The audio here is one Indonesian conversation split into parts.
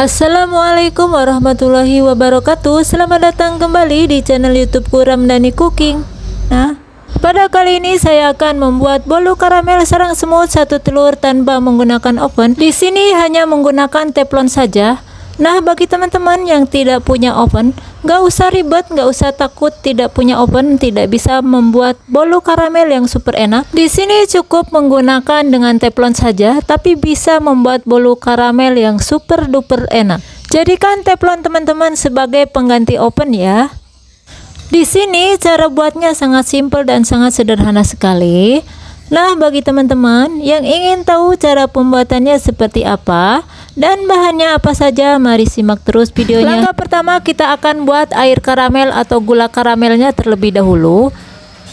Assalamualaikum warahmatullahi wabarakatuh. Selamat datang kembali di channel YouTubeku Ramdhani Cooking. Nah, pada kali ini saya akan membuat bolu karamel sarang semut satu telur tanpa menggunakan oven. Di sini hanya menggunakan teflon saja. Nah, bagi teman-teman yang tidak punya oven, gak usah ribet, gak usah takut tidak punya oven, tidak bisa membuat bolu karamel yang super enak. Di sini cukup menggunakan dengan teflon saja, tapi bisa membuat bolu karamel yang super duper enak. Jadikan teflon teman-teman sebagai pengganti oven ya. Di sini cara buatnya sangat simpel dan sangat sederhana sekali. Nah, bagi teman-teman yang ingin tahu cara pembuatannya seperti apa dan bahannya apa saja, mari simak terus videonya. Langkah pertama, kita akan buat air karamel atau gula karamelnya terlebih dahulu.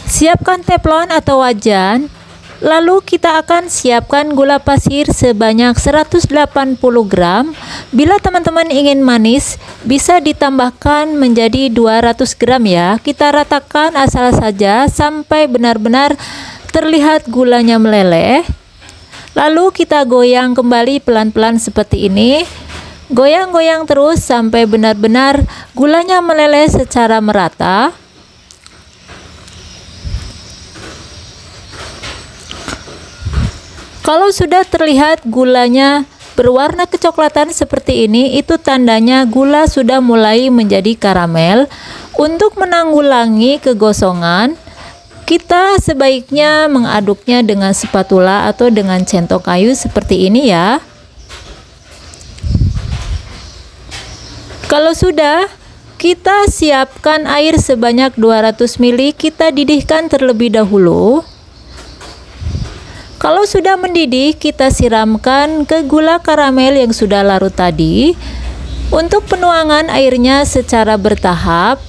Siapkan teflon atau wajan. Lalu kita akan siapkan gula pasir sebanyak 180 gram. Bila teman-teman ingin manis, bisa ditambahkan menjadi 200 gram ya. Kita ratakan asal saja sampai benar-benar terlihat gulanya meleleh. Lalu kita goyang kembali pelan-pelan seperti ini. Goyang-goyang terus sampai benar-benar gulanya meleleh secara merata. Kalau sudah terlihat gulanya berwarna kecoklatan seperti ini, itu tandanya gula sudah mulai menjadi karamel. Untuk menanggulangi kegosongan, kita sebaiknya mengaduknya dengan spatula atau dengan centong kayu seperti ini ya. Kalau sudah, kita siapkan air sebanyak 200 ml, kita didihkan terlebih dahulu. Kalau sudah mendidih, kita siramkan ke gula karamel yang sudah larut tadi. Untuk penuangan airnya secara bertahap.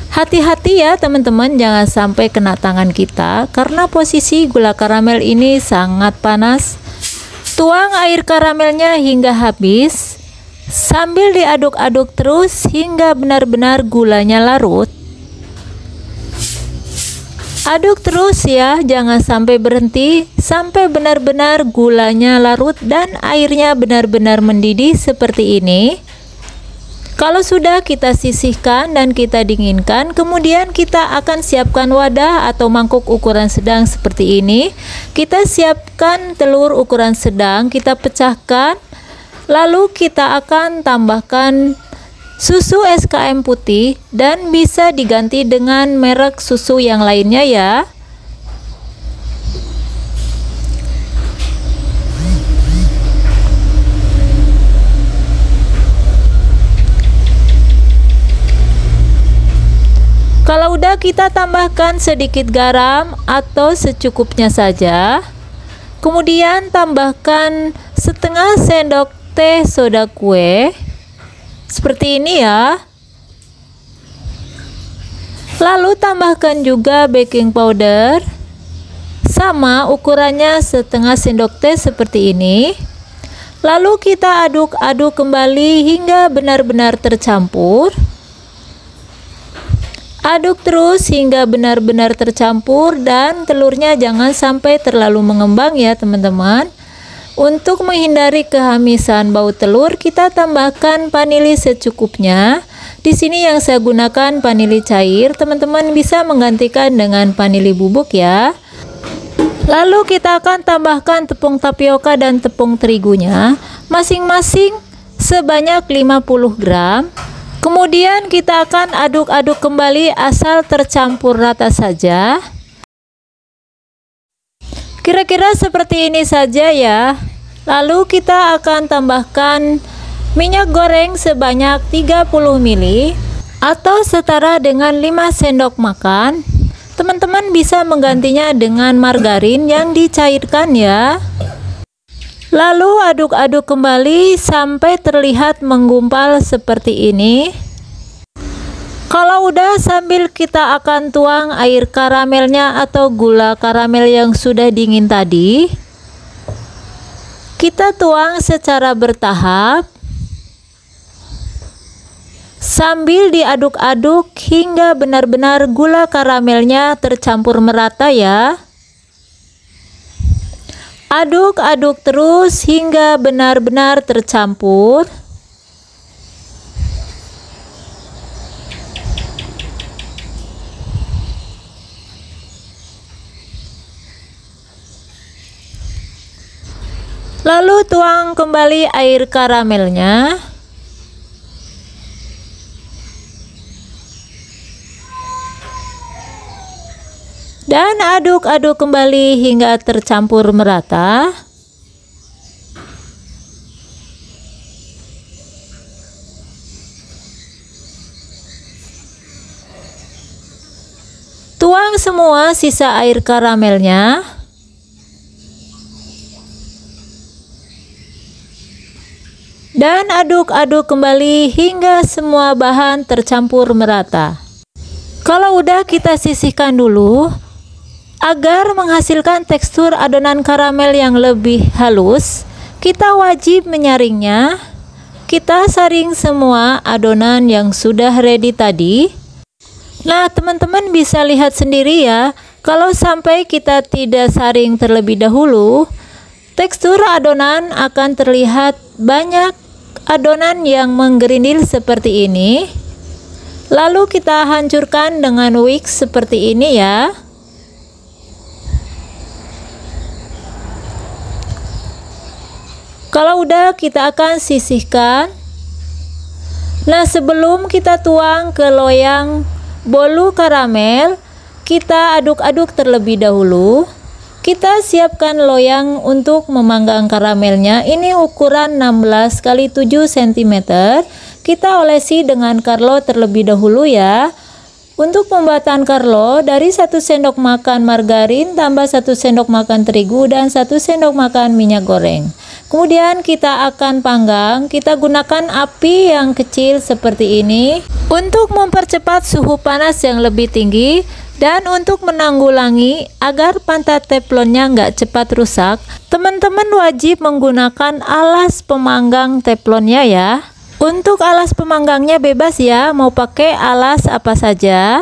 Hati-hati ya teman-teman, jangan sampai kena tangan kita karena posisi gula karamel ini sangat panas. Tuang air karamelnya hingga habis sambil diaduk-aduk terus hingga benar-benar gulanya larut. Aduk terus ya, jangan sampai berhenti sampai benar-benar gulanya larut dan airnya benar-benar mendidih seperti ini. Kalau sudah, kita sisihkan dan kita dinginkan. Kemudian kita akan siapkan wadah atau mangkuk ukuran sedang seperti ini. Kita siapkan telur ukuran sedang, kita pecahkan. Lalu kita akan tambahkan susu SKM putih dan bisa diganti dengan merek susu yang lainnya ya. Kalau udah, kita tambahkan sedikit garam atau secukupnya saja. Kemudian tambahkan setengah sendok teh soda kue. Seperti ini ya. Lalu tambahkan juga baking powder. Sama ukurannya setengah sendok teh seperti ini. Lalu kita aduk-aduk kembali hingga benar-benar tercampur. Aduk terus hingga benar-benar tercampur dan telurnya jangan sampai terlalu mengembang ya teman-teman. Untuk menghindari kehamisan bau telur, kita tambahkan vanili secukupnya. Di sini yang saya gunakan vanili cair, teman-teman bisa menggantikan dengan vanili bubuk ya. Lalu kita akan tambahkan tepung tapioka dan tepung terigunya, masing-masing sebanyak 50 gram. Kemudian kita akan aduk-aduk kembali asal tercampur rata saja. Kira-kira seperti ini saja ya. Lalu kita akan tambahkan minyak goreng sebanyak 30 ml atau setara dengan 5 sendok makan. Teman-teman bisa menggantinya dengan margarin yang dicairkan ya. Lalu aduk-aduk kembali sampai terlihat menggumpal seperti ini. Kalau udah, sambil kita akan tuang air karamelnya atau gula karamel yang sudah dingin tadi. Kita tuang secara bertahap sambil diaduk-aduk hingga benar-benar gula karamelnya tercampur merata ya. Aduk-aduk terus hingga benar-benar tercampur. Lalu tuang kembali air karamelnya. Dan aduk-aduk kembali hingga tercampur merata. Tuang semua sisa air karamelnya. Dan aduk-aduk kembali hingga semua bahan tercampur merata. Kalau udah, kita sisihkan dulu. Agar menghasilkan tekstur adonan karamel yang lebih halus, kita wajib menyaringnya. Kita saring semua adonan yang sudah ready tadi. Nah, teman-teman bisa lihat sendiri ya, kalau sampai kita tidak saring terlebih dahulu, tekstur adonan akan terlihat banyak adonan yang menggerindil seperti ini. Lalu kita hancurkan dengan whisk seperti ini ya. Kalau udah, kita akan sisihkan. Nah, sebelum kita tuang ke loyang bolu karamel, kita aduk-aduk terlebih dahulu. Kita siapkan loyang untuk memanggang karamelnya. Ini ukuran 16 x 7 cm. Kita olesi dengan Carlo terlebih dahulu ya. Untuk pembuatan Carlo, dari 1 sendok makan margarin tambah 1 sendok makan terigu dan 1 sendok makan minyak goreng. Kemudian kita akan panggang. Kita gunakan api yang kecil seperti ini untuk mempercepat suhu panas yang lebih tinggi. Dan untuk menanggulangi agar pantat teflonnya nggak cepat rusak, teman-teman wajib menggunakan alas pemanggang teflonnya ya. Untuk alas pemanggangnya bebas ya, mau pakai alas apa saja.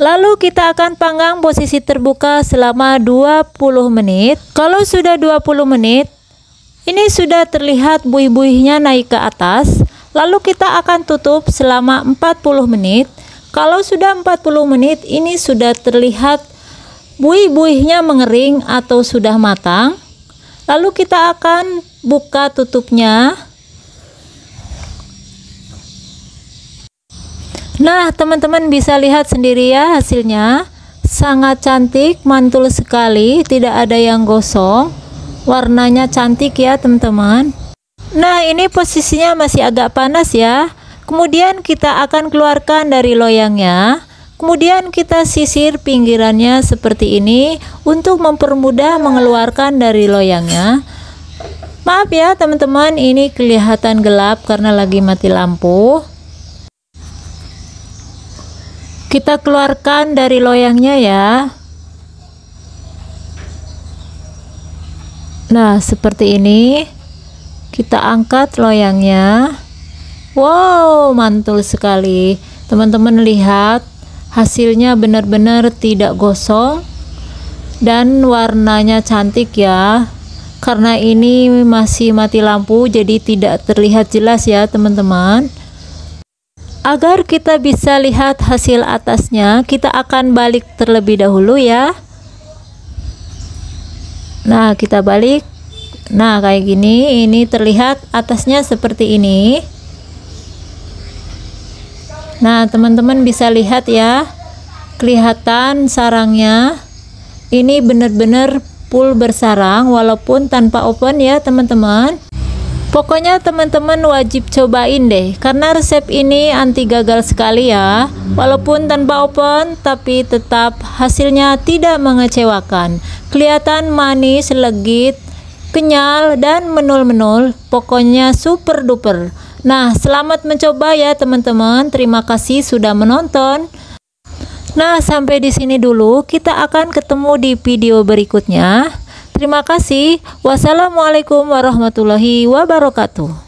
Lalu kita akan panggang posisi terbuka selama 20 menit. Kalau sudah 20 menit, ini sudah terlihat buih-buihnya naik ke atas. Lalu kita akan tutup selama 40 menit. Kalau sudah 40 menit, ini sudah terlihat buih-buihnya mengering atau sudah matang. Lalu kita akan buka tutupnya. Nah, teman-teman bisa lihat sendiri ya hasilnya. Sangat cantik, mantul sekali, tidak ada yang gosong. Warnanya cantik ya teman-teman. Nah, ini posisinya masih agak panas ya. Kemudian kita akan keluarkan dari loyangnya. Kemudian kita sisir pinggirannya seperti ini untuk mempermudah mengeluarkan dari loyangnya. Maaf ya teman-teman, ini kelihatan gelap karena lagi mati lampu. Kita keluarkan dari loyangnya ya. Nah, seperti ini. Kita angkat loyangnya. Wow, mantul sekali. Teman-teman lihat, hasilnya benar-benar tidak gosong dan warnanya cantik ya. Karena ini masih mati lampu, jadi tidak terlihat jelas ya teman-teman. Agar kita bisa lihat hasil atasnya, kita akan balik terlebih dahulu ya. Nah, kita balik. Nah, kayak gini, ini terlihat atasnya seperti ini. Nah, teman-teman bisa lihat ya, kelihatan sarangnya. Ini benar-benar full bersarang walaupun tanpa oven ya teman-teman. Pokoknya teman-teman wajib cobain deh, karena resep ini anti gagal sekali ya. Walaupun tanpa oven, tapi tetap hasilnya tidak mengecewakan. Kelihatan manis, legit, kenyal, dan menul-menul. Pokoknya super duper. Nah, selamat mencoba ya teman-teman. Terima kasih sudah menonton. Nah, sampai di sini dulu. Kita akan ketemu di video berikutnya. Terima kasih. Wassalamualaikum warahmatullahi wabarakatuh.